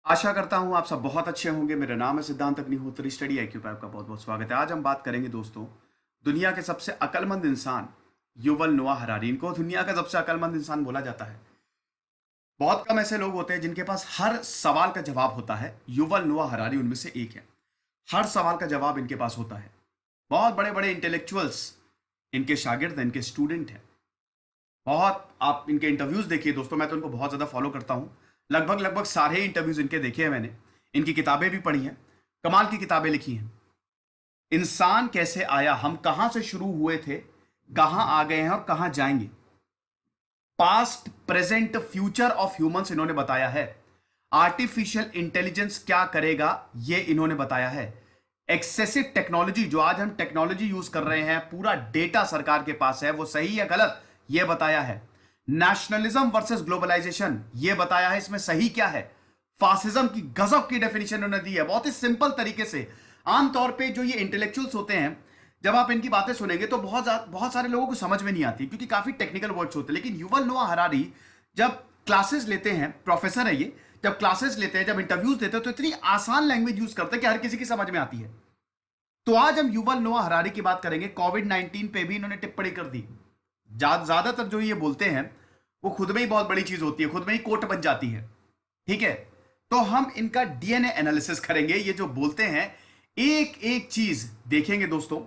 आशा करता हूँ आप सब बहुत अच्छे होंगे। मेरा नाम है सिद्धांत अग्निहोत्री। स्टडी आईक्यू पे आपका बहुत बहुत स्वागत है। आज हम बात करेंगे दोस्तों, दुनिया के सबसे अक्लमंद इंसान युवल नोआ हरारी। इनको दुनिया का सबसे अक्लमंद इंसान बोला जाता है। बहुत कम ऐसे लोग होते हैं जिनके पास हर सवाल का जवाब होता है। युवल नोआ हरारी उनमें से एक है। हर सवाल का जवाब इनके पास होता है। बहुत बड़े बड़े इंटेलेक्चुअल्स इनके शागिर्द हैं, इनके स्टूडेंट हैं। बहुत आप इनके इंटरव्यूज देखिए दोस्तों, मैं तो इनको बहुत ज़्यादा फॉलो करता हूँ। लगभग लगभग सारे इंटरव्यूज इनके देखे हैं मैंने। इनकी किताबें भी पढ़ी हैं। कमाल की किताबें लिखी हैं। इंसान कैसे आया, हम कहां से शुरू हुए थे, कहां आ गए हैं और कहां जाएंगे। Past present future of humans इन्होंने बताया है। आर्टिफिशियल इंटेलिजेंस क्या करेगा ये इन्होंने बताया है। एक्सेसिव टेक्नोलॉजी, जो आज हम टेक्नोलॉजी यूज कर रहे हैं, पूरा डेटा सरकार के पास है, वो सही या गलत ये बताया है। नेशनलिज्म वर्सेस ग्लोबलाइजेशन ये बताया है, इसमें सही क्या है। फासिज्म की गजब की डेफिनेशन उन्होंने दी है, बहुत ही सिंपल तरीके से। आमतौर पे जो ये इंटेलेक्चुअल्स होते हैं, जब आप इनकी बातें सुनेंगे तो बहुत सारे लोगों को समझ में नहीं आती, क्योंकि काफी टेक्निकल वर्ड्स होते हैं। लेकिन युवल नोआ हरारी जब क्लासेस लेते हैं, प्रोफेसर है ये, जब क्लासेस लेते हैं, जब इंटरव्यूज देते हैं, तो इतनी आसान लैंग्वेज यूज करते हैं कि हर किसी की समझ में आती है। तो आज हम युवल नोआ हरारी की बात करेंगे। कोविड-19 पे भी इन्होंने टिप्पणी कर दी। ज्यादातर जो ये बोलते हैं वो खुद में ही बहुत बड़ी चीज होती है, खुद में ही कोट बन जाती है। ठीक है, तो हम इनका डीएनए एनालिसिस करेंगे। ये जो बोलते हैं, एक एक चीज देखेंगे दोस्तों,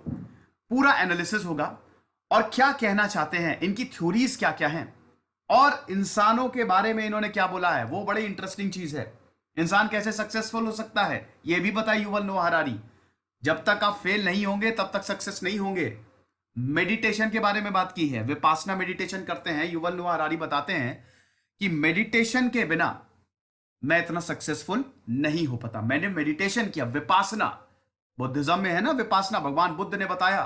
पूरा एनालिसिस होगा। और क्या कहना चाहते हैं, इनकी थ्योरीज क्या क्या हैं, और इंसानों के बारे में इन्होंने क्या बोला है, वो बड़ी इंटरेस्टिंग चीज है। इंसान कैसे सक्सेसफुल हो सकता है ये भी बताइए युवल नोआ हरारी। जब तक आप फेल नहीं होंगे तब तक सक्सेस नहीं होंगे। मेडिटेशन के बारे में बात की है, विपासना मेडिटेशन करते हैं। युवल नोआ हरारी बताते हैं कि मेडिटेशन के बिना मैं इतना सक्सेसफुल नहीं हो पाता। मैंने मेडिटेशन किया, विपासना, बुद्धिज्म में है ना विपासना, भगवान बुद्ध ने बताया।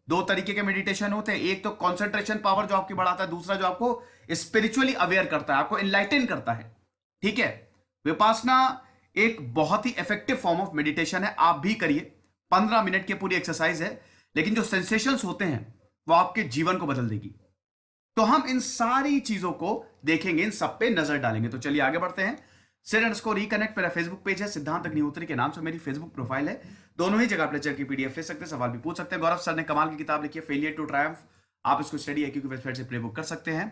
दो तरीके के मेडिटेशन होते हैं, एक तो कंसंट्रेशन पावर जो आपकी बढ़ाता है, दूसरा जो आपको स्पिरिचुअली अवेयर करता है, आपको इनलाइटन करता है। ठीक है, विपासना एक बहुत ही इफेक्टिव फॉर्म ऑफ मेडिटेशन है, आप भी करिए। 15 मिनट की पूरी एक्सरसाइज है, लेकिन जो सेंसेशंस होते हैं वो आपके जीवन को बदल देगी। तो हम इन सारी चीजों को देखेंगे, इन सब पे नजर डालेंगे। तो चलिए आगे बढ़ते हैं। सिड अंडरस्कोर रिकनेक्ट मेरा फेसबुक पेज है, सिद्धांत अग्निहोत्री के नाम से मेरी फेसबुक प्रोफाइल है। दोनों ही जगह आप लेक्चर की पीडीएफ ले सकते हैं, सवाल भी पूछ सकते हैं। गौरव सर ने कमाल की किताब लिखी है, फेलियर टू ट्रायम्फ। आप इसको स्टडी आईक्यू की वेबसाइट से प्ले बुक कर सकते हैं।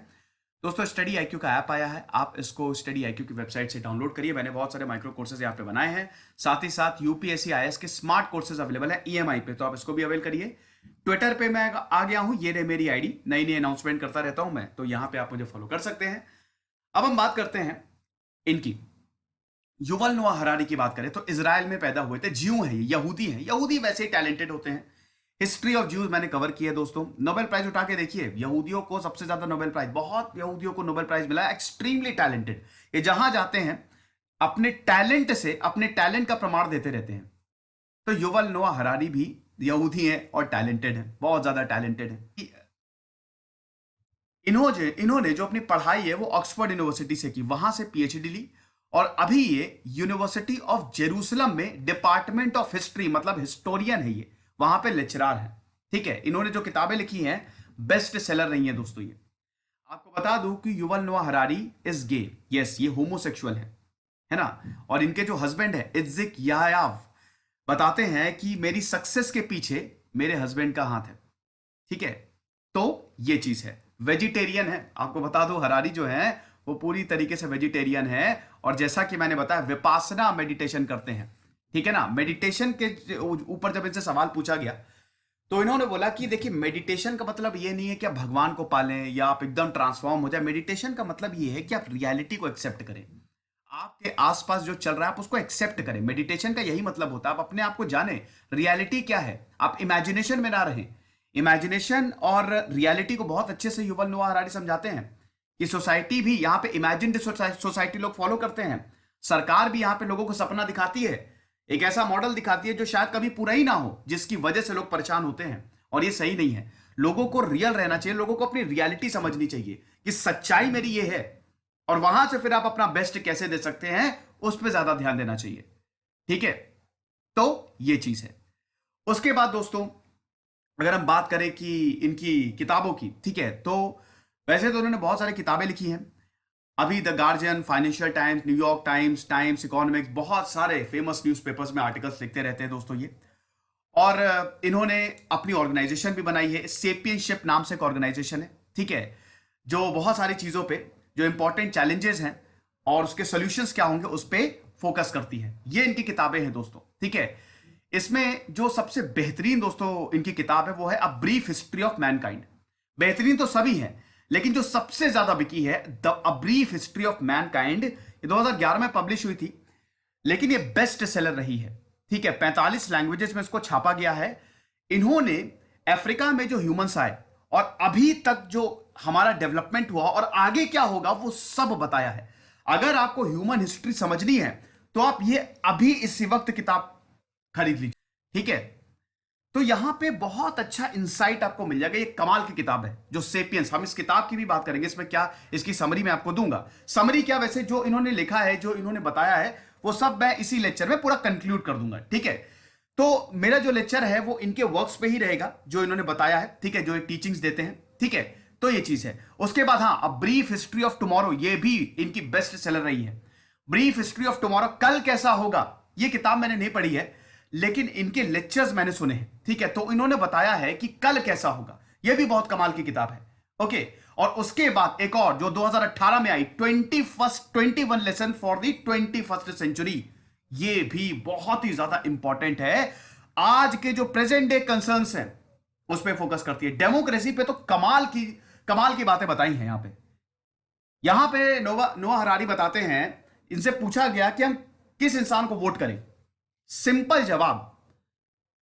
दोस्तों, स्टडी आईक्यू का ऐप आया है, आप इसको स्टडी आईक्यू की वेबसाइट से डाउनलोड करिए। मैंने बहुत सारे माइक्रो कोर्सेज यहाँ पे बनाए हैं। साथ ही साथ यूपीएससी आईएएस के स्मार्ट कोर्सेज अवेलेबल है ईएमआई पे, तो आप इसको भी अवेल करिए। ट्विटर पे मैं आ गया हूं, ये रहे मेरी आईडी, नई नई अनाउंसमेंट करता रहता हूं मैं, तो यहां पे आप मुझे फॉलो कर सकते हैं। अब हम बात करते हैं इनकी। युवल नोआ हरारी की बात करें तो इजराइल में पैदा हुए थे, ज्यू हैं, यहूदी हैं। यहूदी वैसे ही टैलेंटेड होते हैं। हिस्ट्री ऑफ ज्यूज मैंने कवर किया है दोस्तों। नोबेल प्राइज उठा के देखिए, यहूदियों को सबसे ज्यादा नोबेल प्राइज, बहुत यहूदियों को नोबेल प्राइज मिला है। एक्सट्रीमली टैलेंटेड, ये जहां जाते हैं अपने टैलेंट से, अपने टैलेंट का प्रमाण देते रहते हैं। तो युवल नोआ हरारी भी यहूदी हैं और टैलेंटेड हैं, बहुत ज्यादा टैलेंटेड हैं। इन्होंने जो अपनी पढ़ाई है वो ऑक्सफोर्ड यूनिवर्सिटी से की, वहां से पीएचडी ली। और अभी ये यूनिवर्सिटी ऑफ जेरूसलम में डिपार्टमेंट ऑफ हिस्ट्री, मतलब हिस्टोरियन है ये, वहां पे लेक्चरर है। ठीक है, इन्होंने जो किताबें लिखी हैं बेस्ट सेलर रही हैं दोस्तों ये। आपको बता दूं कि युवल नोआ हरारी इज गे, यस, ये होमोसेक्सुअल है ना। और इनके जो हस्बैंड है इज्जिक यायाव बताते हैं कि मेरी सक्सेस के पीछे मेरे हस्बैंड का हाथ है। ठीक है, तो ये चीज है। वेजिटेरियन है, आपको बता दो हरारी जो है वो पूरी तरीके से वेजिटेरियन है। और जैसा कि मैंने बताया, विपासना मेडिटेशन करते हैं। ठीक है ना, मेडिटेशन के ऊपर जब इनसे सवाल पूछा गया तो इन्होंने बोला कि देखिए, मेडिटेशन का मतलब ये नहीं है कि आप भगवान को पालें या आप एकदम ट्रांसफॉर्म हो जाए। मेडिटेशन का मतलब ये है कि आप रियलिटी को एक्सेप्ट करें। आपके आसपास जो चल रहा है आप उसको एक्सेप्ट करें। मेडिटेशन का यही मतलब होता है, आप अपने आप को जाने, रियलिटी क्या है, आप इमेजिनेशन में ना रहें। इमेजिनेशन और रियलिटी को बहुत अच्छे से युवल नोआ हरारी समझाते हैं कि सोसाइटी भी यहाँ पे इमेजिन्ड सोसाइटी लोग फॉलो करते हैं। सरकार भी यहाँ पे लोगों को सपना दिखाती है, एक ऐसा मॉडल दिखाती है जो शायद कभी पूरा ही ना हो, जिसकी वजह से लोग परेशान होते हैं। और ये सही नहीं है। लोगों को रियल रहना चाहिए, लोगों को अपनी रियलिटी समझनी चाहिए कि सच्चाई मेरी ये है, और वहां से फिर आप अपना बेस्ट कैसे दे सकते हैं उस पर ज्यादा ध्यान देना चाहिए। ठीक है, तो ये चीज है। उसके बाद दोस्तों, अगर हम बात करें कि इनकी किताबों की, ठीक है, तो वैसे तो उन्होंने बहुत सारी किताबें लिखी हैं। अभी the guardian, financial times, New York times, times economics, बहुत सारे फेमस न्यूज़पेपर्स में आर्टिकल्स लिखते रहते हैं दोस्तों ये। और इन्होंने अपनी ऑर्गेनाइजेशन भी बनाई है, सेपियनशिप नाम से एक ऑर्गेनाइजेशन है, ठीक है, जो बहुत सारी चीजों पे, जो इंपॉर्टेंट चैलेंजेस हैं और उसके सॉल्यूशंस क्या होंगे उस पे फोकस करती है। ये इनकी किताबें हैं दोस्तों, ठीक है। इसमें जो सबसे बेहतरीन दोस्तों इनकी किताब है वो है a brief history of Mankind. बेहतरीन तो सभी है, लेकिन जो सबसे ज्यादा बिकी है the a brief history of Mankind, ये 2011 में पब्लिश हुई थी, लेकिन ये बेस्ट सेलर रही है, ठीक है। 45 लैंग्वेजेस में इसको छापा गया है। इन्होंने अफ्रीका में जो ह्यूमंस आए और अभी तक जो हमारा डेवलपमेंट हुआ और आगे क्या होगा वो सब बताया है। अगर आपको ह्यूमन हिस्ट्री समझनी है तो आप ये अभी इसी वक्त किताब खरीद लीजिए, ठीक है। तो यहां पे बहुत अच्छा इंसाइट आपको मिल जाएगा। ये कमाल की किताब है जो सेपियंस, हम इस किताब की भी बात करेंगे, इसमें क्या इसकी समरी मैं आपको दूंगा। समरी क्या, वैसे जो इन्होंने लिखा है, जो इन्होंने बताया है, वो सब मैं इसी लेक्चर में पूरा कंक्लूड कर दूंगा, ठीक है। तो मेरा जो लेक्चर है वो इनके वर्क्स पे ही रहेगा जो इन्होंने बताया है, ठीक है, जो टीचिंग्स देते हैं, ठीक है। तो ये चीज है। उसके बाद हाँ, a brief history of tomorrow, ये भी इनकी बेस्ट सेलर रही है। ब्रीफ हिस्ट्री ऑफ टुमारो, कल कैसा होगा, ये किताब मैंने नहीं पढ़ी है, लेकिन इनके लेक्चर्स मैंने सुने हैं, ठीक है। तो इन्होंने बताया है कि कल कैसा होगा, यह भी बहुत कमाल की किताब है, ओके। और उसके बाद एक और जो 2018 में आई, 21 lesson for the 21st century, ये भी बहुत ही ज्यादा इंपॉर्टेंट है। आज के जो प्रेजेंट डे कंसर्न्स हैं उस पर फोकस करती है। डेमोक्रेसी पे तो कमाल की बातें बताई हैं यहां पे नोआ हरारी बताते हैं, इनसे पूछा गया कि हम किस इंसान को वोट करें। सिंपल जवाब,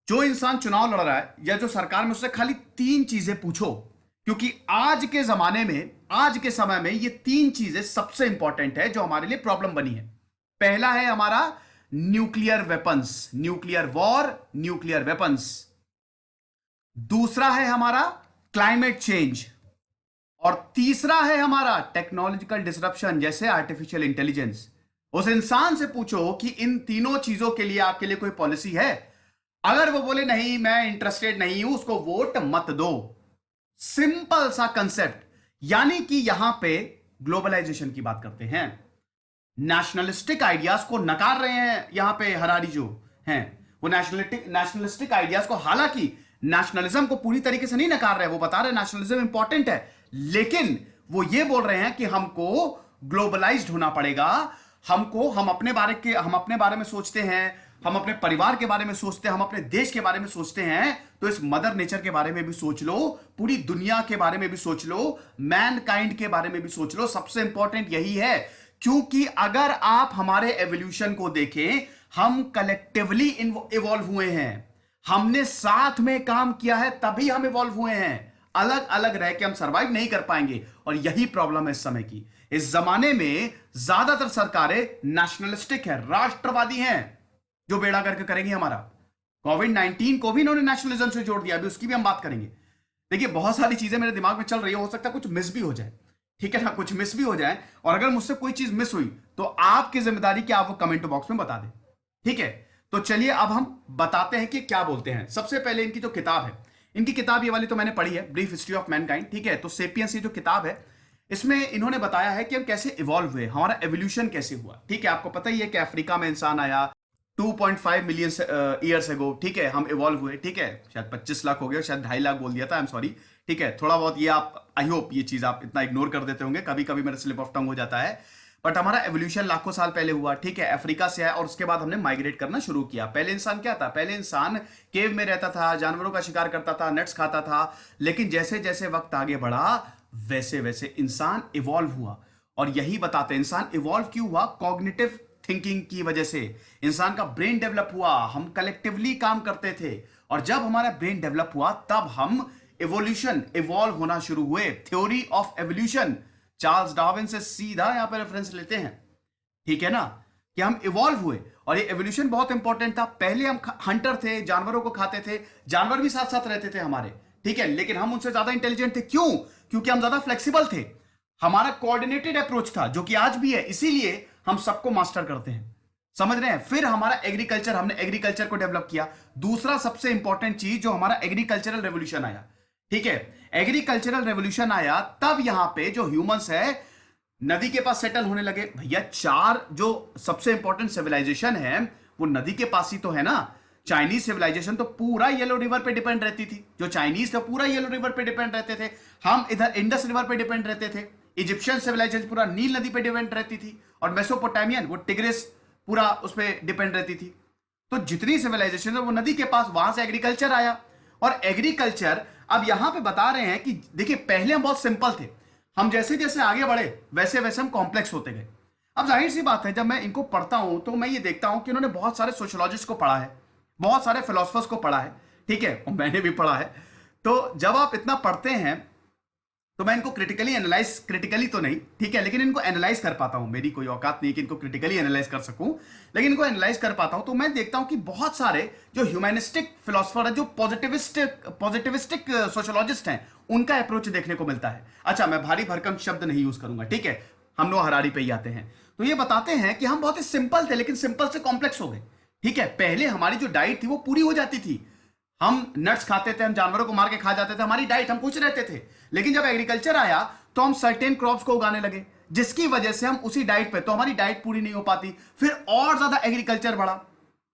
जो इंसान चुनाव लड़ रहा है या जो सरकार में, उससे खाली 3 चीजें पूछो, क्योंकि आज के जमाने में, आज के समय में ये 3 चीजें सबसे इंपॉर्टेंट है जो हमारे लिए प्रॉब्लम बनी है। पहला है हमारा nuclear weapons, nuclear war, nuclear weapons. दूसरा है हमारा क्लाइमेट चेंज, और तीसरा है हमारा टेक्नोलॉजिकल डिसरप्शन, जैसे आर्टिफिशियल इंटेलिजेंस। उस इंसान से पूछो कि इन तीनों चीजों के लिए आपके लिए कोई पॉलिसी है। अगर वो बोले नहीं, मैं इंटरेस्टेड नहीं हूं, उसको वोट मत दो। सिंपल सा कंसेप्ट। यानी कि यहां पे ग्लोबलाइजेशन की बात करते हैं, नेशनलिस्टिक आइडियाज को नकार रहे हैं यहां पे हरारी जो हैं, वो नेशनलिस्टिक आइडियाज को, हालांकि नेशनलिज्म को पूरी तरीके से नहीं नकार रहे, वो बता रहे नेशनलिज्म इंपॉर्टेंट है, लेकिन वो ये बोल रहे हैं कि हमको ग्लोबलाइज्ड होना पड़ेगा। हम अपने बारे में सोचते हैं, हम अपने परिवार के बारे में सोचते हैं, हम अपने देश के बारे में सोचते हैं, तो इस मदर नेचर के बारे में भी सोच लो, पूरी दुनिया के बारे में भी सोच लो, मैनकाइंड के बारे में भी सोच लो। सबसे इंपॉर्टेंट यही है, क्योंकि अगर आप हमारे एवोल्यूशन को देखें, हम कलेक्टिवली इवॉल्व हुए हैं, हमने साथ में काम किया है, तभी हम इवॉल्व हुए हैं। अलग अलग रह के हम सरवाइव नहीं कर पाएंगे, और यही प्रॉब्लम है इस समय की। इस जमाने में ज्यादातर सरकारें नेशनलिस्टिक है, राष्ट्रवादी हैं, जो बेड़ा करके करेंगी हमारा। कोविड-19 को भी इन्होंने नेशनलिज्म से जोड़ दिया, अभी उसकी भी हम बात करेंगे। देखिए, बहुत सारी चीजें मेरे दिमाग में चल रही है, हो सकता है कुछ मिस भी हो जाए, ठीक है ना, कुछ मिस भी हो जाए, और अगर मुझसे कोई चीज मिस हुई तो आपकी जिम्मेदारी कि आप वो कमेंट बॉक्स में बता दें, ठीक है। तो चलिए अब हम बताते हैं कि क्या बोलते हैं। सबसे पहले इनकी जो किताब है, इनकी किताब ये वाली तो मैंने पढ़ी है, ब्रीफ हिस्ट्री ऑफ मैनकाइंड, ठीक है। तो सेपियंस ये जो किताब है, इसमें इन्होंने बताया है कि हम कैसे इवॉल्व हुए, हमारा एवोल्यूशन कैसे हुआ, ठीक है। आपको पता ही है कि अफ्रीका में इंसान आया 2.5 मिलियन ईयर्स अगो, ठीक है, हम इवॉल्व हुए, ठीक है। शायद 25 लाख हो गया, शायद 2.5 लाख बोल दिया था, आई एम सॉरी, ठीक है। थोड़ा बहुत ये आप, आई होप ये चीज आप इतना इग्नोर कर देते होंगे, कभी कभी मेरा स्लिप ऑफ टंग हो जाता है, बट हमारा एवोल्यूशन लाखों साल पहले हुआ, ठीक है। अफ्रीका से आया और उसके बाद हमने माइग्रेट करना शुरू किया। पहले इंसान क्या था, पहले इंसान केव में रहता था, जानवरों का शिकार करता था, नट्स खाता था, लेकिन जैसे जैसे वक्त आगे बढ़ा वैसे वैसे इंसान इवॉल्व हुआ। और यही बताते हैं इंसान इवॉल्व क्यों हुआ, कॉग्निटिव थिंकिंग की वजह से इंसान का ब्रेन डेवलप हुआ, हम कलेक्टिवली काम करते थे, और जब हमारा ब्रेन डेवलप हुआ तब हम इवॉल्व होना शुरू हुए। Theory of evolution, Charles Darwin से सीधा यहां पर रेफरेंस लेते हैं, ठीक है ना, कि हम इवॉल्व हुए। और ये एवोल्यूशन बहुत इंपॉर्टेंट था। पहले हम हंटर थे, जानवरों को खाते थे, जानवर भी साथ साथ रहते थे हमारे, ठीक है, लेकिन हम उनसे ज्यादा इंटेलिजेंट थे। क्यों? क्योंकि हम ज्यादा फ्लेक्सिबल थे, हमारा कोऑर्डिनेटेड अप्रोच था, जो कि आज भी है, इसीलिए हम सबको मास्टर करते हैं, समझ रहे हैं। फिर हमारा एग्रीकल्चर, हमने एग्रीकल्चर को डेवलप किया। दूसरा सबसे इंपॉर्टेंट चीज जो हमारा एग्रीकल्चरल रेवोल्यूशन आया, ठीक है, एग्रीकल्चरल रेवोल्यूशन आया, तब यहां पे जो ह्यूमंस है नदी के पास सेटल होने लगे। भैया चार जो सबसे इंपॉर्टेंट सिविलाइजेशन है वो नदी के पास ही तो है ना। चाइनीज सिविलाइजेशन तो पूरा येलो रिवर पे डिपेंड रहती थी, जो चाइनीज थे पूरा येलो रिवर पे डिपेंड रहते थे। हम इधर इंडस रिवर पे डिपेंड रहते थे। इजिप्शियन सिविलाइजेशन पूरा नील नदी पे डिपेंड रहती थी, और मेसोपोटामियन वो टिग्रिस पूरा उस पर डिपेंड रहती थी। तो जितनी सिविलाइजेशन है वो नदी के पास, वहां से एग्रीकल्चर आया। और एग्रीकल्चर अब यहां पे बता रहे हैं कि देखिए पहले हम बहुत सिंपल थे, हम जैसे जैसे आगे बढ़े वैसे वैसे हम कॉम्प्लेक्स होते गए। अब जाहिर सी बात है, जब मैं इनको पढ़ता हूं तो मैं ये देखता हूं कि उन्होंने बहुत सारे सोशोलॉजिस्ट को पढ़ा है, बहुत सारे फिलोसफर्स को पढ़ा है, ठीक है, और मैंने भी पढ़ा है। तो जब आप इतना पढ़ते हैं तो मैं इनको क्रिटिकली एनालाइज, क्रिटिकली तो नहीं ठीक है, लेकिन इनको एनालाइज कर पाता हूं। मेरी कोई औकात नहीं कि इनको क्रिटिकली एनालाइज कर सकूं, लेकिन इनको एनालाइज कर पाता हूं। तो मैं देखता हूं कि बहुत सारे जो ह्यूमैनिस्टिक फिलोसफर है, जो पॉजिटिविस्टिक सोशोलॉजिस्ट हैं, उनका अप्रोच देखने को मिलता है। अच्छा, मैं भारी भरकम शब्द नहीं यूज करूंगा, ठीक है, हम नोआ हरारी पे ही आते हैं। तो ये बताते हैं कि हम बहुत ही सिंपल थे, लेकिन सिंपल से कॉम्प्लेक्स हो गए। ठीक है, पहले हमारी जो डाइट थी वो पूरी हो जाती थी, हम नट्स खाते थे, हम जानवरों को मार के खा जाते थे, हमारी डाइट, हम खुश रहते थे। लेकिन जब एग्रीकल्चर आया तो हम सर्टेन क्रॉप्स को उगाने लगे, जिसकी वजह से हम उसी डाइट पे, तो हमारी डाइट पूरी नहीं हो पाती, फिर और ज्यादा एग्रीकल्चर बढ़ा।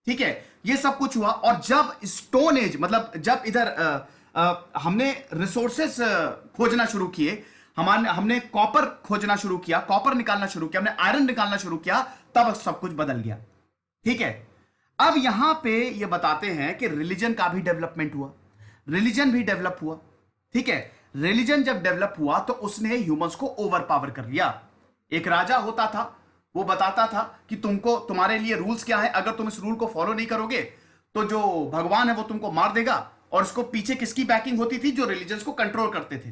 ठीक है, ये सब कुछ हुआ। और जब स्टोन एज, मतलब जब इधर हमने रिसोर्सेस खोजना शुरू किए, हमने कॉपर खोजना शुरू किया, कॉपर निकालना शुरू किया, हमने आयरन निकालना शुरू किया, तब सब कुछ बदल गया। ठीक है, अब यहां पे ये बताते हैं कि रिलीजन का भी डेवलपमेंट हुआ, रिलीजन भी डेवलप हुआ। ठीक है, रिलीजन जब डेवलप हुआ तो उसने ह्यूमंस को ओवर पावर कर लिया। एक राजा होता था, वो बताता था कि तुमको, तुम्हारे लिए रूल्स क्या है, अगर तुम इस रूल को फॉलो नहीं करोगे तो जो भगवान है वो तुमको मार देगा। और इसको पीछे किसकी बैकिंग होती थी? जो रिलीजन को कंट्रोल करते थे।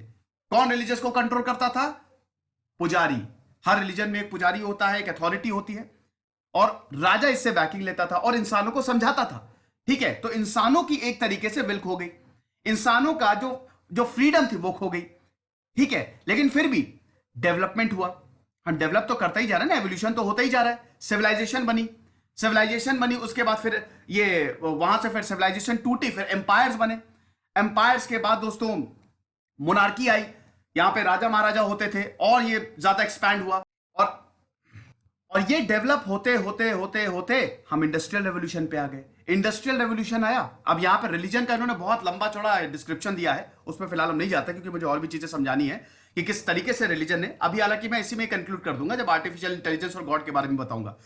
कौन रिलीजन को कंट्रोल करता था? पुजारी। हर रिलीजन में एक पुजारी होता है, एक अथॉरिटी होती है, और राजा इससे बैकिंग लेता था और इंसानों को समझाता था। ठीक है, तो इंसानों की एक तरीके से विल खो गई, इंसानों का जो जो फ्रीडम थी वो खो गई। ठीक है, लेकिन फिर भी डेवलपमेंट हुआ, हम डेवलप तो करता ही जा रहे हैं ना, एवोल्यूशन तो होता ही जा रहा है। सिविलाइजेशन बनी, सिविलाइजेशन बनी, उसके बाद फिर ये वहां से फिर सिविलाइजेशन टूटी, फिर एम्पायर्स बने। एम्पायर्स के बाद दोस्तों मोनार्की आई, यहां पे राजा महाराजा होते थे, और ये ज्यादा एक्सपैंड हुआ। और और ये डेवलप होते होते होते होते हम इंडस्ट्रियल रेवोल्यूशन पे आ गए। इंडस्ट्रियल रेवोल्यूशन आया, अब यहां पे रिलीजन का इन्होंने बहुत लंबा चौड़ा डिस्क्रिप्शन दिया है, उस पर फिलहाल हम नहीं जाते क्योंकि मुझे और भी चीजें समझानी है कि किस तरीके से रिलीजन ने, अभी हालांकि मैं इसी में कंक्लूड कर दूंगा जब आर्टिफिशियल इंटेलिजेंस और गॉड के बारे में बताऊंगा,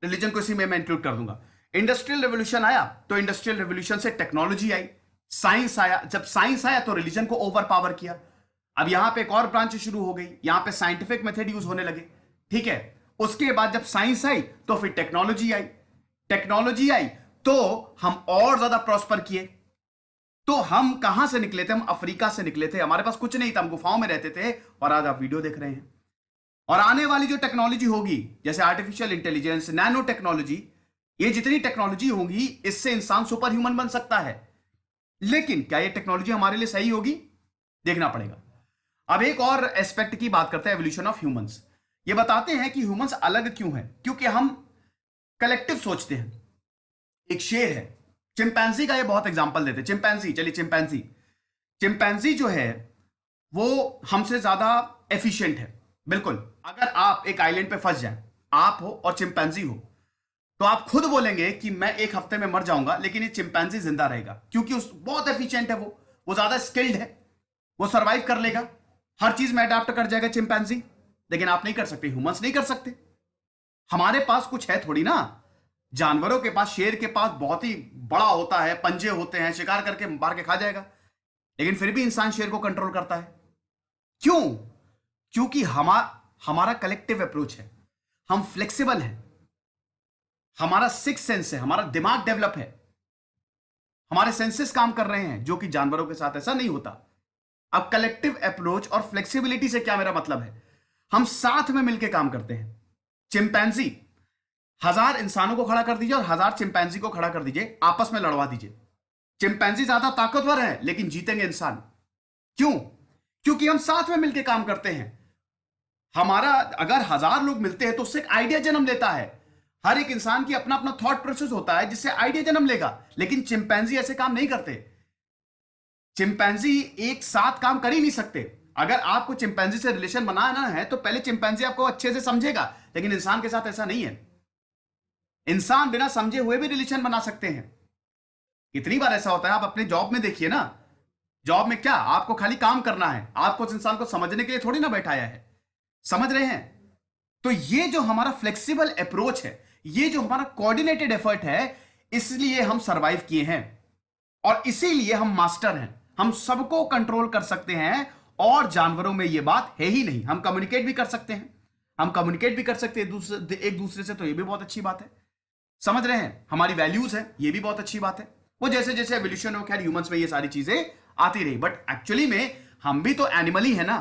रिलीजन को इसी में मैं इंक्लूड कर दूंगा। इंडस्ट्रियल रेवोल्यूशन आया तो इंडस्ट्रियल रेवोल्यूशन से टेक्नोलॉजी आई, साइंस आया, जब साइंस आया तो रिलीजन को ओवर पावर किया। अब यहां पे एक और ब्रांच शुरू हो गई, यहां पे साइंटिफिक मेथड यूज होने लगे। ठीक है, उसके बाद जब साइंस आई तो फिर टेक्नोलॉजी आई, टेक्नोलॉजी आई तो हम और ज्यादा प्रॉस्पर किए। तो हम कहां से निकले थे? हम अफ्रीका से निकले थे, हमारे पास कुछ नहीं था, हम गुफाओं में रहते थे, और आज आप वीडियो देख रहे हैं। और आने वाली जो टेक्नोलॉजी होगी, जैसे आर्टिफिशियल इंटेलिजेंस, नैनो टेक्नोलॉजी, ये जितनी टेक्नोलॉजी होगी इससे इंसान सुपर ह्यूमन बन सकता है। लेकिन क्या ये टेक्नोलॉजी हमारे लिए सही होगी? देखना पड़ेगा। अब एक और एस्पेक्ट की बात करते हैं, एवोल्यूशन ऑफ ह्यूमंस। ये बताते हैं कि ह्यूमंस अलग क्यों है, क्योंकि हम कलेक्टिव सोचते हैं। एक शेर है, चिंपैंजी का ये बहुत एग्जांपल देते हैं। चिंपैंजी, चलिए चिंपैंजी, चिंपैंजी जो है वो हमसे ज्यादा एफिशिएंट है। बिल्कुल, अगर आप एक आइलैंड पे फंस जाए, आप हो और चिंपैंजी हो, तो आप खुद बोलेंगे कि मैं एक हफ्ते में मर जाऊंगा, लेकिन ये चिंपैंजी जिंदा रहेगा, क्योंकि उस बहुत एफिशिएंट है, वो ज्यादा स्किल्ड है, वो सर्वाइव कर लेगा, हर चीज में अडाप्ट कर जाएगा चिंपैंजी। लेकिन आप नहीं कर सकते, ह्यूमंस नहीं कर सकते। हमारे पास कुछ है थोड़ी ना, जानवरों के पास, शेर के पास बहुत ही बड़ा होता है, पंजे होते हैं, शिकार करके मार के खा जाएगा, लेकिन फिर भी इंसान शेर को कंट्रोल करता है। क्यों? क्योंकि हमारा कलेक्टिव अप्रोच है, हम फ्लेक्सिबल हैं, हमारा सिक्स सेंस है, हमारा दिमाग डेवलप है, हमारे सेंसेस काम कर रहे हैं, जो कि जानवरों के साथ ऐसा नहीं होता। अब कलेक्टिव अप्रोच और फ्लेक्सिबिलिटी से क्या मेरा मतलब है? हम साथ में मिलकर काम करते हैं। चिंपैंजी, 1000 इंसानों को खड़ा कर दीजिए और 1000 चिंपैंजी को खड़ा कर दीजिए, आपस में लड़वा दीजिए, चिंपैंजी ज्यादा ताकतवर है लेकिन जीतेंगे इंसान। क्यों? क्योंकि हम साथ में मिलकर काम करते हैं। हमारा अगर 1000 लोग मिलते हैं तो उससे एक आइडिया जन्म लेता है। हर एक इंसान की अपना अपना थॉट प्रोसेस होता है जिससे आइडिया जन्म लेगा, लेकिन चिंपैंजी ऐसे काम नहीं करते। चिंपैंजी एक साथ काम कर ही नहीं सकते। अगर आपको चिंपैंजी से रिलेशन बनाना है तो पहले चिंपैंजी आपको अच्छे से समझेगा, लेकिन इंसान के साथ ऐसा नहीं है। इंसान बिना समझे हुए भी रिलेशन बना सकते हैं। कितनी बार ऐसा होता है, आप अपने जॉब में देखिए ना। जॉब में क्या, आपको खाली काम करना है, आपको उस इंसान को समझने के लिए थोड़ी ना बैठाया है। समझ रहे हैं? तो ये जो हमारा फ्लेक्सिबल अप्रोच है, ये जो हमारा कोऑर्डिनेटेड एफर्ट है, इसलिए हम सरवाइव किए हैं और इसीलिए हम मास्टर हैं। हम सबको कंट्रोल कर सकते हैं और जानवरों में यह बात है ही नहीं। हम कम्युनिकेट भी कर सकते हैं, हम कम्युनिकेट भी कर सकते हैं एक दूसरे से, तो यह भी बहुत अच्छी बात है। समझ रहे हैं? हमारी वैल्यूज है, यह भी बहुत अच्छी बात है। वो जैसे जैसे एवोल्यूशन हो, खैर ह्यूमंस में ये सारी चीजें आती रही, बट एक्चुअली में हम भी तो एनिमल ही है ना।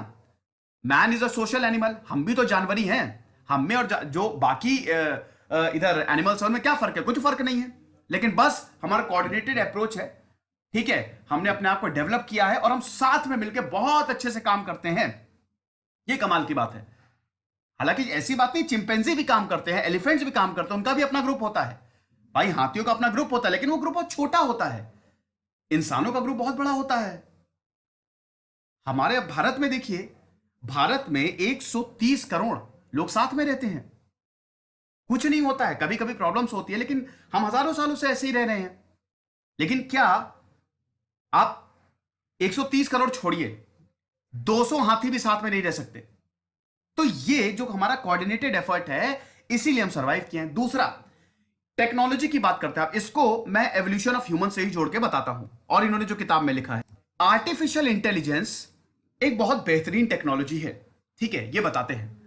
Man is a social animal, हम भी तो जानवर ही हैं। हम में और जो बाकी इधर एनिमल्स में क्या फर्क है? कुछ फर्क नहीं है, लेकिन बस हमारा कोऑर्डिनेटेड अप्रोच है। ठीक है, हमने अपने आप को डेवलप किया है और हम साथ में मिलकर बहुत अच्छे से काम करते हैं। ये कमाल की बात है। हालांकि ऐसी बात नहीं, चिंपैंजी भी काम करते हैं, एलिफेंट्स भी काम करते हैं, उनका भी अपना ग्रुप होता है। भाई हाथियों का अपना ग्रुप होता है, लेकिन वो ग्रुप बहुत छोटा होता है। इंसानों का ग्रुप बहुत बड़ा होता है। हमारे भारत में देखिए, भारत में 130 करोड़ लोग साथ में रहते हैं। कुछ नहीं होता है, कभी कभी प्रॉब्लम्स होती है, लेकिन हम हजारों सालों से ऐसे ही रह रहे हैं। लेकिन क्या आप 130 करोड़ छोड़िए, 200 हाथी भी साथ में नहीं रह सकते? तो ये जो हमारा कोऑर्डिनेटेड एफर्ट है, इसीलिए हम सरवाइव किए हैं। दूसरा, टेक्नोलॉजी की बात करते हैं आप, इसको मैं एवोल्यूशन ऑफ ह्यूमन से ही जोड़ के बताता हूं, और इन्होंने जो किताब में लिखा है। आर्टिफिशियल इंटेलिजेंस एक बहुत बेहतरीन टेक्नोलॉजी है। ठीक है, ये बताते हैं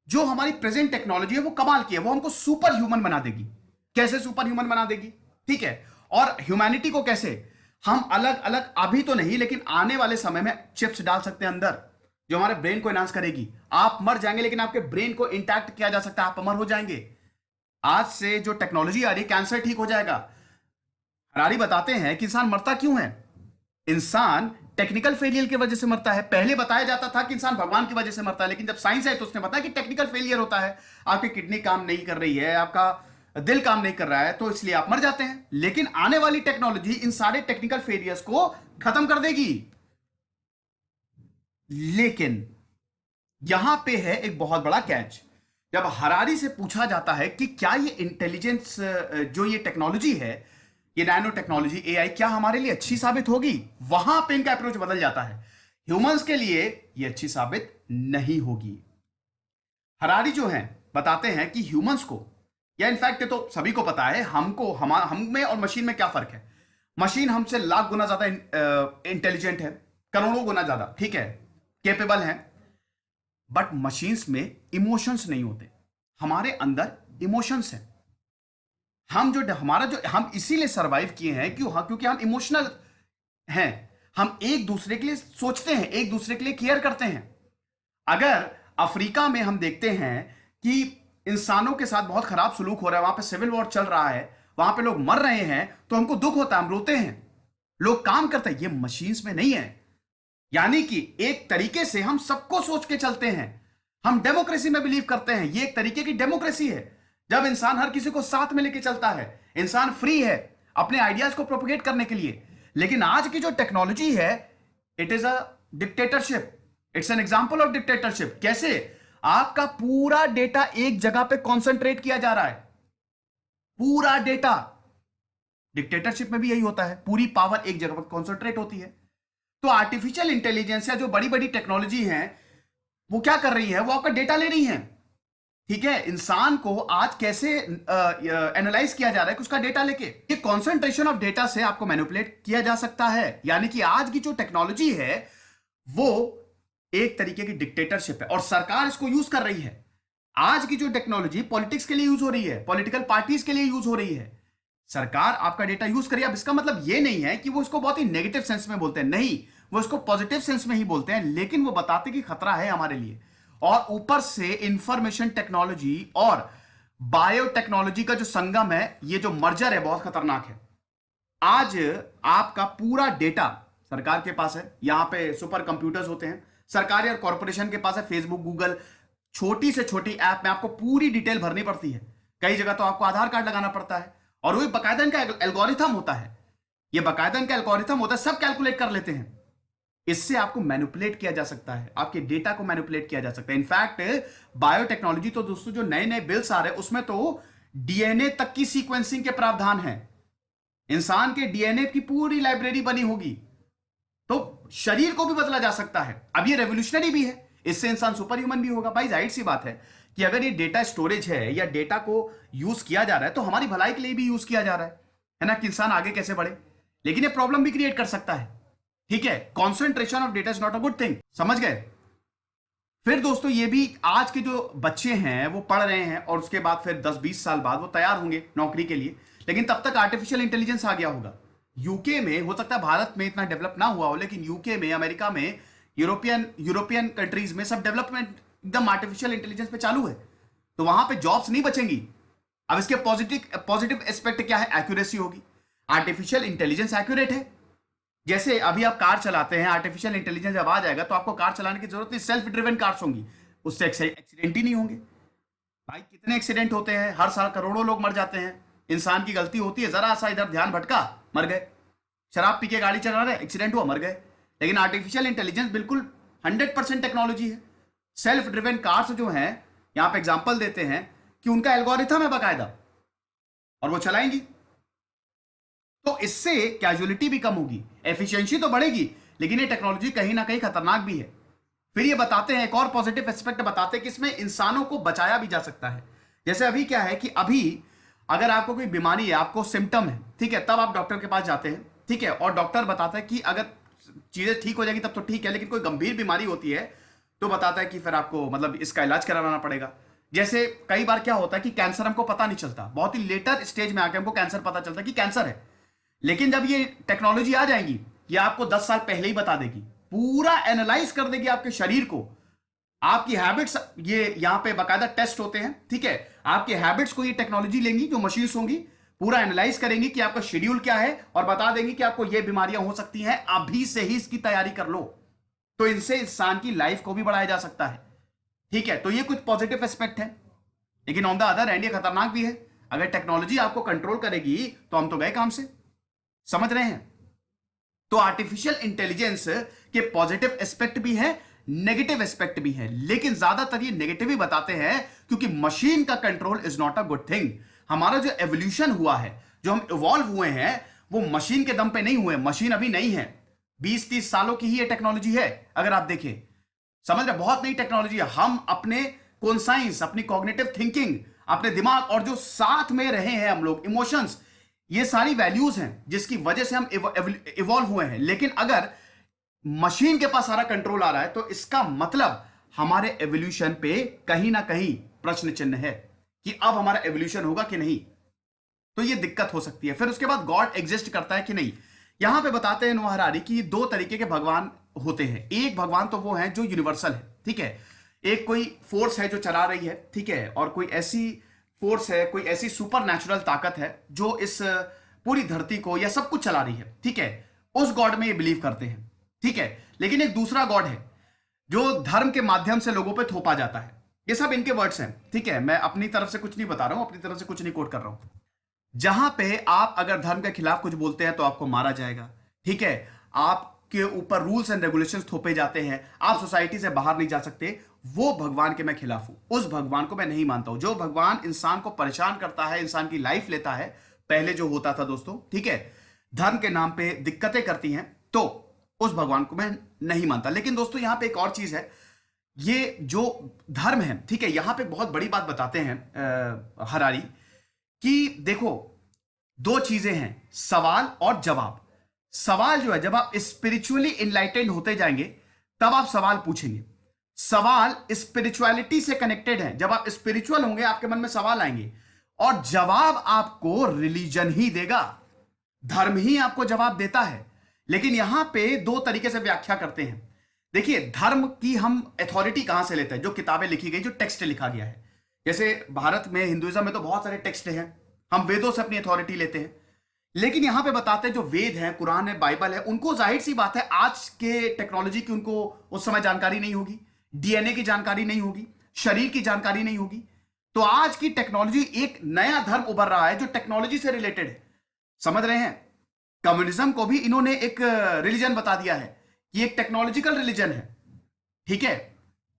जो हमारी प्रेजेंट टेक्नोलॉजी है वो कमाल की है, वो हमको सुपर ह्यूमन बना देगी। कैसे सुपर ह्यूमन बना देगी? ठीक है, और ह्यूमैनिटी को कैसे हम अलग अलग, अभी तो नहीं लेकिन आने वाले समय में चिप्स डाल सकते हैं अंदर, जो हमारे ब्रेन को एनहांस करेगी। आप मर जाएंगे लेकिन आपके ब्रेन को इंटैक्ट किया जा सकता है, आप अमर हो जाएंगे। आज से जो टेक्नोलॉजी आ रही है, कैंसर ठीक हो जाएगा। हरारी बताते हैं कि इंसान मरता क्यों है। इंसान टेक्निकल फेलियर की वजह से मरता है। पहले बताया जाता था कि इंसान भगवान की वजह से मरता है, लेकिन जब साइंस आई तो उसने बताया कि टेक्निकल फेलियर होता है, आपकी किडनी काम नहीं कर रही है, आपका दिल काम नहीं कर रहा है, तो इसलिए आप मर जाते हैं। लेकिन आने वाली टेक्नोलॉजी इन सारे टेक्निकल फेलियर्स को खत्म कर देगी। लेकिन यहां पे है एक बहुत बड़ा कैच। जब हरारी से पूछा जाता है कि क्या ये इंटेलिजेंस, जो ये टेक्नोलॉजी है, ये नैनो टेक्नोलॉजी एआई, क्या हमारे लिए अच्छी साबित होगी, वहां पे इनका अप्रोच बदल जाता है। ह्यूमंस के लिए ये अच्छी साबित नहीं होगी। हरारी जो है बताते हैं कि ह्यूमंस को, या इनफैक्ट ये तो सभी को पता है, हमको हम में और मशीन में क्या फर्क है। मशीन हमसे लाख गुना ज्यादा इंटेलिजेंट है, करोड़ों गुना ज्यादा, ठीक है, कैपेबल है, बट मशीन्स में इमोशंस नहीं होते। हमारे अंदर इमोशंस हैं। हम इसीलिए सरवाइव किए हैं क्योंकि हम इमोशनल हैं। हम एक दूसरे के लिए सोचते हैं, एक दूसरे के लिए केयर करते हैं। अगर अफ्रीका में हम देखते हैं कि इंसानों के साथ बहुत खराब सलूक हो रहा है, वहां पे सिविल वॉर चल रहा है, वहां पे लोग मर रहे हैं, तो हमको दुख होता है, हम रोते हैं, लोग काम करते हैं। ये मशीन्स में नहीं है। यानी कि एक तरीके से हम सबको सोच के चलते हैं। हम डेमोक्रेसी में बिलीव करते हैं, ये एक तरीके की डेमोक्रेसी है, जब इंसान हर किसी को साथ में लेके चलता है। इंसान फ्री है अपने आइडियाज को प्रोपोगेट करने के लिए। लेकिन आज की जो टेक्नोलॉजी है, it is a dictatorship, it's an example of dictatorship. कैसे आपका पूरा डेटा एक जगह पे कॉन्सेंट्रेट किया जा रहा है, पूरा डेटा। डिक्टेटरशिप में भी यही होता है, पूरी पावर एक जगह पर कॉन्सेंट्रेट होती है। तो आर्टिफिशियल इंटेलिजेंस या जो बड़ी बड़ी टेक्नोलॉजी है, वो क्या कर रही है, वो आपका डेटा ले रही है। ठीक है, इंसान को आज कैसे एनालाइज किया जा रहा है कि उसका डेटा लेके, ये कॉन्सेंट्रेशन ऑफ डेटा से आपको मैनिपुलेट किया जा सकता है। यानी कि आज की जो टेक्नोलॉजी है वो एक तरीके की डिक्टेटरशिप है और सरकार इसको यूज कर रही है। आज की जो टेक्नोलॉजी पॉलिटिक्स के लिए यूज हो रही है, पॉलिटिकल पार्टीज के लिए यूज हो रही है। सरकार आपका डेटा यूज करिए। अब इसका मतलब ये नहीं है कि वो इसको बहुत ही नेगेटिव सेंस में बोलते हैं, नहीं, वो इसको पॉजिटिव सेंस में ही बोलते हैं, लेकिन वो बताते कि खतरा है हमारे लिए। और ऊपर से इंफॉर्मेशन टेक्नोलॉजी और बायोटेक्नोलॉजी का जो संगम है, ये जो मर्जर है, बहुत खतरनाक है। आज आपका पूरा डेटा सरकार के पास है, यहां पे सुपर कंप्यूटर्स होते हैं, सरकारी और कॉर्पोरेशन के पास है, फेसबुक, गूगल, छोटी से छोटी ऐप में आपको पूरी डिटेल भरनी पड़ती है। कई जगह तो आपको आधार कार्ड लगाना पड़ता है, और वही बाकायदा इनका एल्गोरिथम होता है, ये बाकायदा इनका एल्गोरिथम होता है, सब कैलकुलेट कर लेते हैं। इससे आपको मैनिपुलेट किया जा सकता है, आपके डेटा को मैनिपुलेट किया जा सकता है। इनफैक्ट बायोटेक्नोलॉजी तो दोस्तों जो नए नए बिल्स आ रहे हैं उसमें तो डीएनए तक की सीक्वेंसिंग के प्रावधान है। इंसान के डीएनए की पूरी लाइब्रेरी बनी होगी, तो शरीर को भी बदला जा सकता है। अब ये रेवोल्यूशनरी भी है, इससे इंसान सुपर ह्यूमन भी होगा। भाई जाहिर सी बात है कि अगर ये डेटा स्टोरेज है या डेटा को यूज किया जा रहा है तो हमारी भलाई के लिए भी यूज किया जा रहा है ना, कि इंसान आगे कैसे बढ़े। लेकिन ये प्रॉब्लम भी क्रिएट कर सकता है, ठीक है। Concentration of data is not a good thing, समझ गए। फिर दोस्तों ये भी आज के जो बच्चे हैं वो पढ़ रहे हैं और उसके बाद फिर 10-20 साल बाद वो तैयार होंगे नौकरी के लिए, लेकिन तब तक आर्टिफिशियल इंटेलिजेंस आ गया होगा। यूके में हो सकता है, भारत में इतना डेवलप ना हुआ हो, लेकिन यूके में, अमेरिका में, यूरोपियन कंट्रीज में सब डेवलपमेंट एकदम आर्टिफिशियल इंटेलिजेंस पे चालू है, तो वहां पे जॉब्स नहीं बचेंगी। अब इसके पॉजिटिव एस्पेक्ट क्या है? एक्यूरेसी होगी। आर्टिफिशियल इंटेलिजेंस एक्यूरेट है। जैसे अभी आप कार चलाते हैं, आर्टिफिशियल इंटेलिजेंस जब आ जाएगा तो आपको कार चलाने की जरूरत नहीं, सेल्फ ड्रिवन कार्स होंगी, उससे एक्सीडेंट ही नहीं होंगे। भाई कितने एक्सीडेंट होते हैं हर साल, करोड़ों लोग मर जाते हैं। इंसान की गलती होती है, जरा सा इधर ध्यान भटका, मर गए। शराब पी के गाड़ी चला रहे, एक्सीडेंट हुआ, मर गए। लेकिन आर्टिफिशियल इंटेलिजेंस बिल्कुल 100% टेक्नोलॉजी है। सेल्फ ड्रिवन कार्स जो हैं, यहां पे एग्जांपल देते हैं कि उनका एल्गोरिथम है बाकायदा, और वो चलाएंगी, तो इससे कैजुअलिटी भी कम होगी, एफिशिएंसी तो बढ़ेगी, लेकिन ये टेक्नोलॉजी कहीं ना कहीं खतरनाक भी है। फिर ये बताते हैं, एक और पॉजिटिव एस्पेक्ट बताते हैं कि इसमें इंसानों को बचाया भी जा सकता है। जैसे अभी क्या है कि अभी अगर आपको कोई बीमारी है, आपको सिम्टम है, ठीक है, तब आप डॉक्टर के पास जाते हैं, ठीक है, और डॉक्टर बताता है कि अगर चीजें ठीक हो जाएगी तब तो ठीक है, लेकिन कोई गंभीर बीमारी होती है तो बताता है कि फिर आपको मतलब इसका इलाज करवाना पड़ेगा। जैसे कई बार क्या होता है कि कैंसर हमको पता नहीं चलता, बहुत ही लेटर स्टेज में आके हमको कैंसर पता चलता है कि कैंसर है, लेकिन जब ये टेक्नोलॉजी आ जाएगी, ये आपको 10 साल पहले ही बता देगी, पूरा एनालाइज कर देगी आपके शरीर को, आपकी हैबिट्स, ये यहां पे बाकायदा टेस्ट होते हैं, ठीक है, आपके हैबिट्स को ये टेक्नोलॉजी लेंगी, जो मशीन्स होंगी, पूरा एनालाइज करेंगी कि आपका शेड्यूल क्या है और बता देंगी कि आपको ये बीमारियां हो सकती हैं, अभी से ही इसकी तैयारी कर लो। तो इनसे इंसान की लाइफ को भी बढ़ाया जा सकता है, ठीक है। तो ये कुछ पॉजिटिव एस्पेक्ट है, लेकिन ऑन द अदर हैंड ये खतरनाक भी है। अगर टेक्नोलॉजी आपको कंट्रोल करेगी तो हम तो गए काम से, समझ रहे हैं। तो आर्टिफिशियल इंटेलिजेंस के पॉजिटिव एस्पेक्ट भी है, नेगेटिव एस्पेक्ट भी है, लेकिन ज्यादातर ये नेगेटिव ही बताते हैं, क्योंकि मशीन का control is not a good thing. हमारा जो एवोल्यूशन हुआ है, जो हम इवॉल्व हुए हैं, वो मशीन के दम पे नहीं हुए। मशीन अभी नहीं है, 20-30 सालों की ही ये टेक्नोलॉजी है। अगर आप देखें, समझ रहे, बहुत नई टेक्नोलॉजी है। हम अपने कॉन्साइंस, अपनी कॉग्निटिव थिंकिंग, अपने दिमाग और जो साथ में रहे हैं हम लोग, इमोशंस, ये सारी वैल्यूज हैं जिसकी वजह से हम इवॉल्व हुए हैं। लेकिन अगर मशीन के पास सारा कंट्रोल आ रहा है तो इसका मतलब हमारे एवोल्यूशन पे कहीं ना कहीं प्रश्न चिन्ह है कि अब हमारा एवोल्यूशन होगा कि नहीं। तो ये दिक्कत हो सकती है। फिर उसके बाद गॉड एग्जिस्ट करता है कि नहीं। यहां पे बताते हैं नोआ हरारी कि दो तरीके के भगवान होते हैं। एक भगवान तो वो है जो यूनिवर्सल है, ठीक है, एक कोई फोर्स है जो चला रही है, ठीक है, और कोई ऐसी फोर्स है, कोई ऐसी सुपर नेचुरल ताकत है जो इस पूरी धरती को या सब कुछ चला रही है, ठीक है। उस गॉड में ये बिलीव करते हैं, ठीक है। लेकिन एक दूसरा गॉड है जो धर्म के माध्यम से लोगों पे थोपा जाता है। ये सब इनके वर्ड्स हैं, ठीक है, मैं अपनी तरफ से कुछ नहीं बता रहा हूं, अपनी तरफ से कुछ नहीं कोट कर रहा हूं। जहां पे आप अगर धर्म के खिलाफ कुछ बोलते हैं तो आपको मारा जाएगा, ठीक है, आपके ऊपर रूल्स एंड रेगुलेशंस थोपे जाते हैं, आप सोसाइटी से बाहर नहीं जा सकते। वो भगवान के मैं खिलाफ हूं, उस भगवान को मैं नहीं मानता हूं। जो भगवान इंसान को परेशान करता है, इंसान की लाइफ लेता है, पहले जो होता था दोस्तों, ठीक है, धर्म के नाम पे दिक्कतें करती हैं, तो उस भगवान को मैं नहीं मानता। लेकिन दोस्तों यहां पे एक और चीज है, ये जो धर्म है, ठीक है, यहां पे बहुत बड़ी बात बताते हैं हरारी कि देखो दो चीजें हैं, सवाल और जवाब। सवाल जो है, जब आप स्पिरिचुअली इनलाइटेंड होते जाएंगे तब आप सवाल पूछेंगे। सवाल स्पिरिचुअलिटी से कनेक्टेड है, जब आप स्पिरिचुअल होंगे आपके मन में सवाल आएंगे, और जवाब आपको रिलीजन ही देगा, धर्म ही आपको जवाब देता है। लेकिन यहां पे दो तरीके से व्याख्या करते हैं। देखिए, धर्म की हम अथॉरिटी कहां से लेते हैं? जो किताबें लिखी गई, जो टेक्स्ट लिखा गया है। जैसे भारत में हिंदुइज्म में तो बहुत सारे टेक्स्ट हैं, हम वेदों से अपनी अथॉरिटी लेते हैं। लेकिन यहां पे बताते हैं जो वेद हैं, कुरान है, बाइबल है, उनको जाहिर सी बात है आज के टेक्नोलॉजी की उनको उस समय जानकारी नहीं होगी, डीएनए की जानकारी नहीं होगी, शरीर की जानकारी नहीं होगी। तो आज की टेक्नोलॉजी, एक नया धर्म उभर रहा है जो टेक्नोलॉजी से रिलेटेड है, समझ रहे हैं। कम्युनिज्म को भी इन्होंने एक रिलीजन बता दिया है कि एक टेक्नोलॉजिकल रिलीजन है, ठीक है।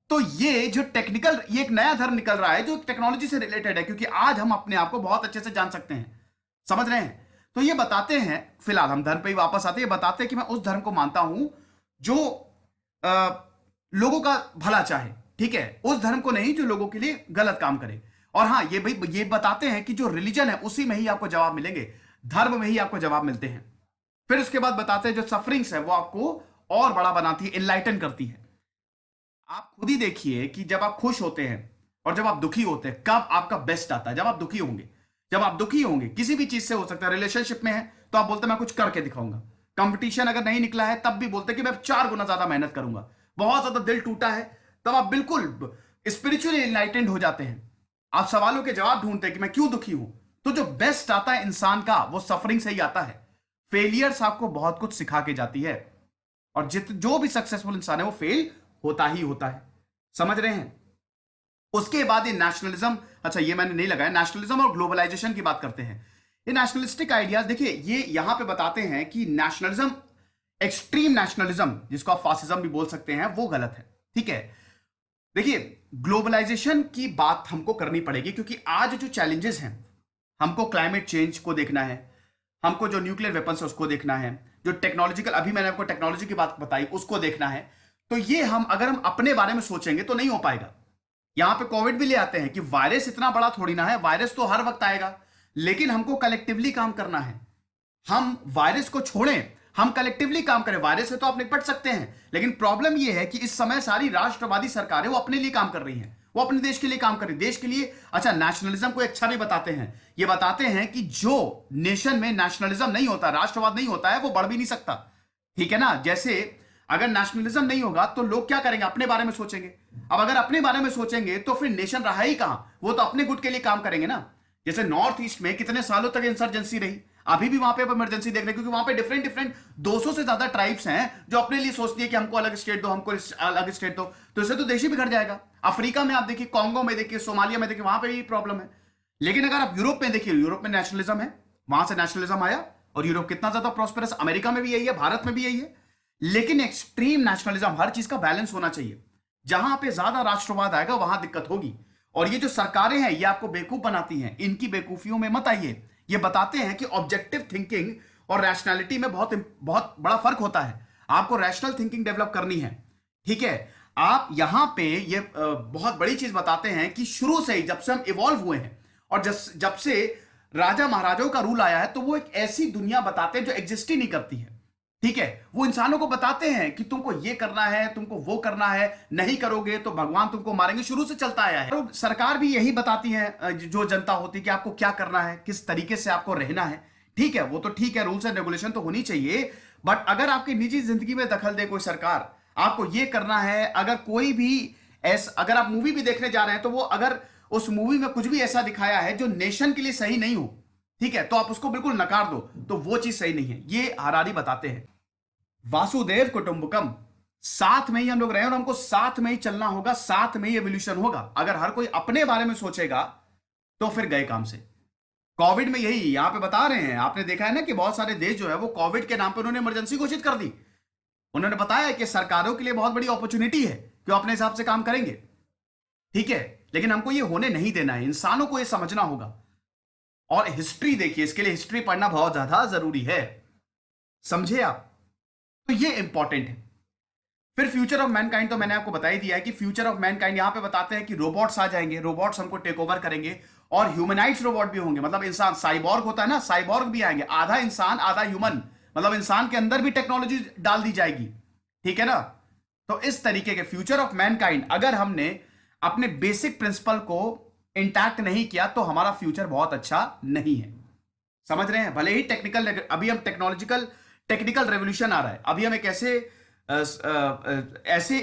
तो ये जो टेक्निकल, ये एक नया धर्म निकल रहा है जो टेक्नोलॉजी से रिलेटेड है, क्योंकि आज हम अपने आप को बहुत अच्छे से जान सकते हैं, समझ रहे हैं। तो ये बताते हैं, फिलहाल हम धर्म पे ही वापस आते हैं, ये बताते हैं कि मैं उस धर्म को मानता हूं जो लोगों का भला चाहे, ठीक है, उस धर्म को नहीं जो लोगों के लिए गलत काम करे। और हाँ, ये भाई ये बताते हैं कि जो रिलीजन है उसी में ही आपको जवाब मिलेंगे, धर्म में ही आपको जवाब मिलते हैं। फिर उसके बाद बताते हैं जो सफरिंग्स है वो आपको और बड़ा बनाती है, इनलाइटन करती है। आप खुद ही देखिए कि जब आप खुश होते हैं और जब आप दुखी होते हैं, कब आपका बेस्ट आता है? जब आप दुखी होंगे। जब आप दुखी होंगे किसी भी चीज से, हो सकता है रिलेशनशिप में है तो आप बोलते हैं मैं कुछ करके दिखाऊंगा, कंपटीशन अगर नहीं निकला है तब भी बोलते हैं कि मैं 4 गुना ज्यादा मेहनत करूंगा, बहुत ज्यादा दिल टूटा है तब आप बिल्कुल स्पिरिचुअली इनलाइटेंड हो जाते हैं, आप सवालों के जवाब ढूंढते हैं कि मैं क्यों दुखी हूं। तो जो बेस्ट आता है इंसान का वो सफरिंग से ही आता है। फेलियर्स आपको बहुत कुछ सिखा के जाती है, और जो भी सक्सेसफुल इंसान है वो फेल होता ही होता है, समझ रहे हैं। उसके बाद ये नेशनलिज्म, अच्छा ये मैंने नहीं लगाया, नेशनलिज्म और ग्लोबलाइजेशन की बात करते हैं। ये नेशनलिस्टिक आइडियाज देखिए, ये यहां पे बताते हैं कि नेशनलिज्म, एक्सट्रीम नेशनलिज्म जिसको आप फासिज्म भी बोल सकते हैं, वो गलत है, ठीक है। देखिए ग्लोबलाइजेशन की बात हमको करनी पड़ेगी क्योंकि आज जो चैलेंजेस हैं, हमको क्लाइमेट चेंज को देखना है, हमको जो न्यूक्लियर वेपन्स है उसको देखना है, जो टेक्नोलॉजिकल, अभी मैंने आपको टेक्नोलॉजी की बात बताई, उसको देखना है। तो ये अगर हम अपने बारे में सोचेंगे तो नहीं हो पाएगा। यहां पे कोविड भी ले आते हैं कि वायरस इतना बड़ा थोड़ी ना है, वायरस तो हर वक्त आएगा, लेकिन हमको कलेक्टिवली काम करना है। हम वायरस को छोड़ें, हम कलेक्टिवली काम करें। वायरस से तो आप निपट सकते हैं, लेकिन प्रॉब्लम यह है कि इस समय सारी राष्ट्रवादी सरकारें वो अपने लिए काम कर रही हैं, वो अपने देश के लिए काम कर रही है, देश के लिए। अच्छा, नेशनलिज्म को अच्छा भी बताते हैं, ये बताते हैं कि जो नेशन में नेशनलिज्म नहीं होता, राष्ट्रवाद नहीं होता है, वो बढ़ भी नहीं सकता, ठीक है ना। जैसे अगर नेशनलिज्म नहीं होगा तो लोग क्या करेंगे? अपने बारे में सोचेंगे। अब अगर अपने बारे में सोचेंगे तो फिर नेशन रहा ही कहां, वो तो अपने गुट के लिए काम करेंगे ना। जैसे नॉर्थ ईस्ट में कितने सालों तक इंसर्जेंसी रही, अभी भी वहां पे इमरजेंसी देख रहे हैं, क्योंकि वहां पे डिफरेंट डिफरेंट 200 से ज्यादा ट्राइब्स हैं जो अपने लिए सोचती है कि हमको अलग स्टेट दो, हमको अलग स्टेट दो, तो इससे तो देश ही बिगड़ जाएगा। अफ्रीका में आप देखिए, कॉन्गो में देखिए, सोमालिया में देखिए, वहां पे भी प्रॉब्लम है। लेकिन अगर आप यूरोप में देखिए, यूरोप में नेशनलिज्म है, वहां से नेशनलिज्म आया और यूरोप कितना ज्यादा प्रॉस्पेरस, अमेरिका में भी यही है, भारत में भी यही है। लेकिन एक्सट्रीम नेशनलिज्म, हर चीज का बैलेंस होना चाहिए। जहां पे ज्यादा राष्ट्रवाद आएगा वहां दिक्कत होगी। और ये जो सरकारें हैं ये आपको बेवकूफ बनाती हैं, इनकी बेवकूफियों में मत आइए। ये बताते हैं कि ऑब्जेक्टिव थिंकिंग और रैशनैलिटी में बहुत बहुत बड़ा फर्क होता है। आपको रैशनल थिंकिंग डेवलप करनी है, ठीक है। आप यहां पे ये बहुत बड़ी चीज बताते हैं कि शुरू से ही, जब से हम इवॉल्व हुए हैं और जब से राजा महाराजाओं का रूल आया है, तो वो एक ऐसी दुनिया बताते हैं जो एग्जिस्ट ही नहीं करती है, ठीक है। वो इंसानों को बताते हैं कि तुमको ये करना है, तुमको वो करना है, नहीं करोगे तो भगवान तुमको मारेंगे, शुरू से चलता आया है। तो सरकार भी यही बताती है, जो जनता होती है, कि आपको क्या करना है, किस तरीके से आपको रहना है, ठीक है। वो तो ठीक है, रूल्स एंड रेगुलेशन तो होनी चाहिए, बट अगर आपकी निजी जिंदगी में दखल दे कोई सरकार, आपको ये करना है, अगर कोई भी अगर आप मूवी भी देखने जा रहे हैं तो वो अगर उस मूवी में कुछ भी ऐसा दिखाया है जो नेशन के लिए सही नहीं हो, ठीक है, तो आप उसको बिल्कुल नकार दो, तो वो चीज सही नहीं है। ये हरारी बताते हैं, वासुदेव कुटुंबकम, साथ में ही हम लोग रहे और हमको साथ में ही चलना होगा, साथ में ही एवोल्यूशन होगा। अगर हर कोई अपने बारे में सोचेगा तो फिर गए काम से। कोविड में यही यहां पे बता रहे हैं, आपने देखा है ना कि बहुत सारे देश जो है वो कोविड के नाम पे उन्होंने इमरजेंसी घोषित कर दी। उन्होंने बताया कि सरकारों के लिए बहुत बड़ी अपॉर्चुनिटी है कि वो अपने हिसाब से काम करेंगे, ठीक है। लेकिन हमको ये होने नहीं देना है, इंसानों को ये समझना होगा। और हिस्ट्री देखिए, इसके लिए हिस्ट्री पढ़ना बहुत ज्यादा जरूरी है, समझे आप। तो ये इंपॉर्टेंट है। फिर फ्यूचर ऑफ मैनकाइंड तो मैंने आपको बता ही दिया है कि फ्यूचर ऑफ मैनकाइंड यहां पे बताते हैं कि रोबोट्स आ जाएंगे, रोबोट्स हमको टेक ओवर करेंगे, और ह्यूमनाइज्ड रोबोट भी होंगे। मतलब इंसान, साइबॉर्ग होता है ना, साइबॉर्ग भी आएंगे, आधा इंसान आधा ह्यूमन, मतलब इंसान के अंदर भी टेक्नोलॉजी डाल दी जाएगी, ठीक है ना। तो इस तरीके के फ्यूचर ऑफ मैनकाइंड, अगर हमने अपने बेसिक प्रिंसिपल को इंटैक्ट नहीं किया तो हमारा फ्यूचर बहुत अच्छा नहीं है, समझ रहे हैं। भले ही टेक्निकल, अभी हम टेक्निकल रेवोल्यूशन आ रहा है, अभी हम एक ऐसे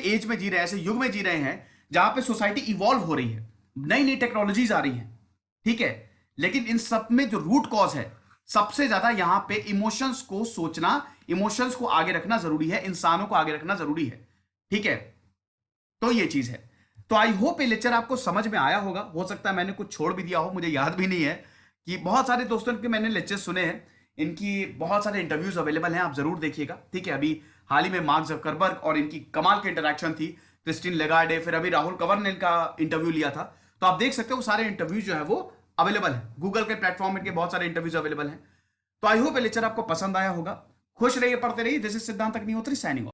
एज में जी रहे हैं, ऐसे युग में जी रहे हैं जहां पे सोसाइटी इवॉल्व हो रही है, नई नई टेक्नोलॉजीज आ रही हैं, ठीक है। लेकिन इन सब में जो रूट कॉज है, सबसे ज्यादा यहां पे इमोशंस को सोचना, इमोशंस को आगे रखना जरूरी है, इंसानों को आगे रखना जरूरी है, ठीक है। तो ये चीज है। तो आई होप ये लेक्चर आपको समझ में आया होगा। हो सकता है मैंने कुछ छोड़ भी दिया हो, मुझे याद भी नहीं है। कि बहुत सारे दोस्तों के मैंने लेक्चर सुने हैं, इनकी बहुत सारे इंटरव्यूज अवेलेबल हैं, आप जरूर देखिएगा, ठीक है। अभी हाल ही में मार्क जकरबर्ग और इनकी कमाल की इंटरेक्शन थी, क्रिस्टीन लेगार्डे, फिर अभी राहुल कंवर ने इनका इंटरव्यू लिया था। तो आप देख सकते हो वो सारे इंटरव्यू जो है वो अवेलेबल है गूगल के प्लेटफॉर्म में, बहुत सारे इंटरव्यूज अवेलेबल हैं। तो आई होप ये लेक्चर आपको पसंद आया होगा। खुश रहिए, पढ़ते रहिए। दिस इज सिद्धांत अग्निहोत्री साइनिंग ऑफ।